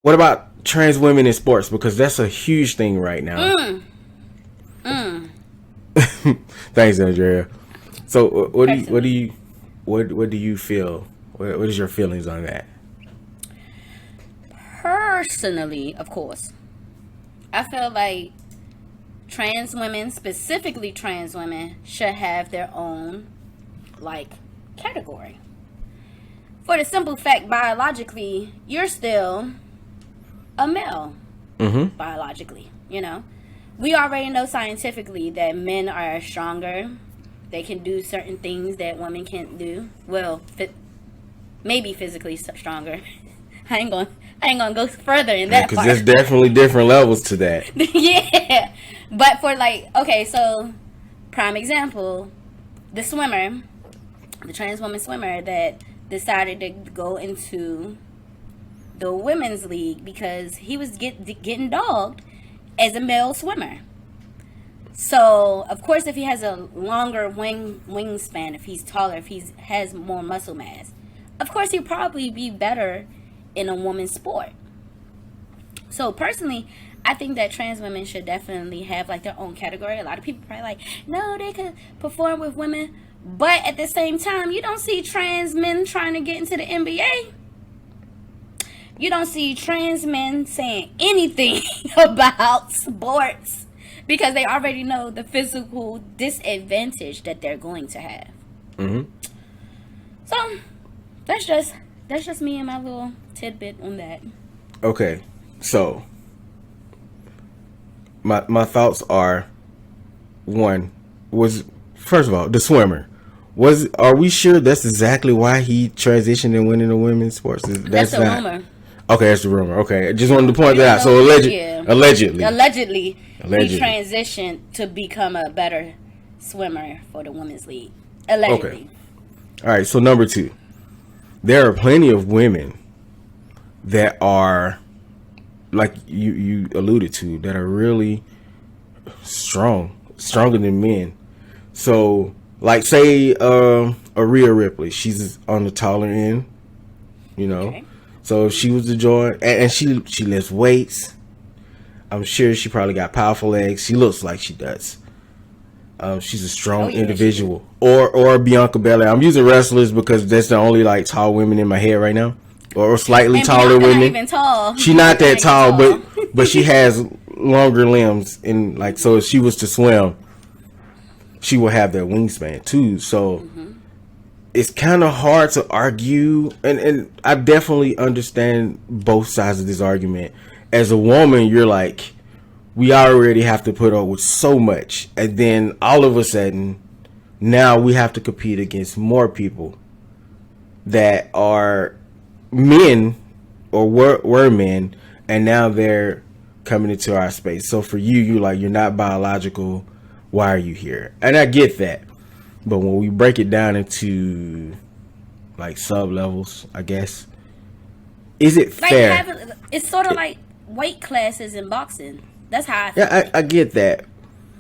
What about trans women in sports? Because that's a huge thing right now. Thanks, Andrea. So, what do you feel? What is your feelings on that? Personally, of course, I feel like trans women, specifically trans women, should have their own like category. For the simple fact, biologically, you're still a male. Biologically, we already know scientifically that men are stronger. They can do certain things that women can't do. Well, maybe physically stronger. I ain't gonna go further in that part. Because there's definitely different levels to that. Yeah, but for okay, so prime example, the swimmer, the trans woman swimmer that decided to go into the women's league because he was getting dogged as a male swimmer. So of course, if he has a longer wingspan, if he's taller, if he has more muscle mass, of course he'll probably be better in a woman's sport. So personally, I think that trans women should definitely have like their own category. A lot of people probably like, no, they could perform with women, but at the same time, you don't see trans men trying to get into the NBA. You don't see trans men saying anything about sports because they already know the physical disadvantage that they're going to have. So that's just me and my little tidbit on that. Okay, so my thoughts are, one was, first of all, the swimmer. Are we sure that's exactly why he transitioned and went into women's sports? That's a rumor. Okay, that's the rumor. Okay, I just wanted to point that out. So allegedly, he transitioned to become a better swimmer for the women's league. Allegedly. Okay. All right. So number two, there are plenty of women that are, like you alluded to, that are really stronger than men. So, like, say Rhea Ripley, she's on the taller end, Okay. So if she was to join, and she lifts weights, I'm sure she probably got powerful legs. She looks like she does. She's a strong individual. Or Bianca Belair. I'm using wrestlers because that's the only like tall women in my head right now, or slightly taller women. Not even tall. She's not that tall, but she has longer limbs, and like, so if she was to swim, she will have that wingspan too. So it's kind of hard to argue, and I definitely understand both sides of this argument. As a woman, you're like, we already have to put up with so much, and then all of a sudden, now we have to compete against more people that are men or were men, and now they're coming into our space. So for you're like, you're not biological. Why are you here? And I get that. But when we break it down into like sub levels, I guess, is it fair? It's sort of like weight classes in boxing. That's how I feel. Yeah, I get that.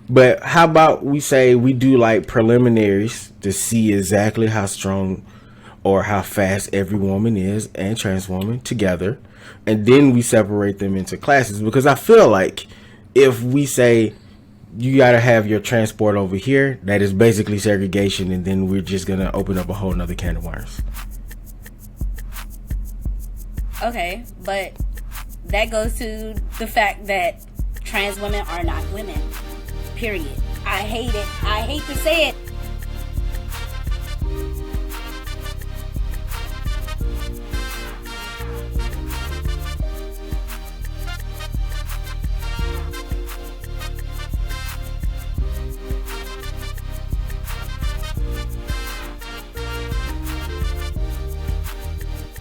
But how about we say we do like preliminaries to see exactly how strong or how fast every woman is and trans woman together, and then we separate them into classes? Because I feel like if we say you got to have your transport over here, that is basically segregation, and then we're just going to open up a whole nother can of worms. Okay, but that goes to the fact that trans women are not women. Period. I hate it. I hate to say it.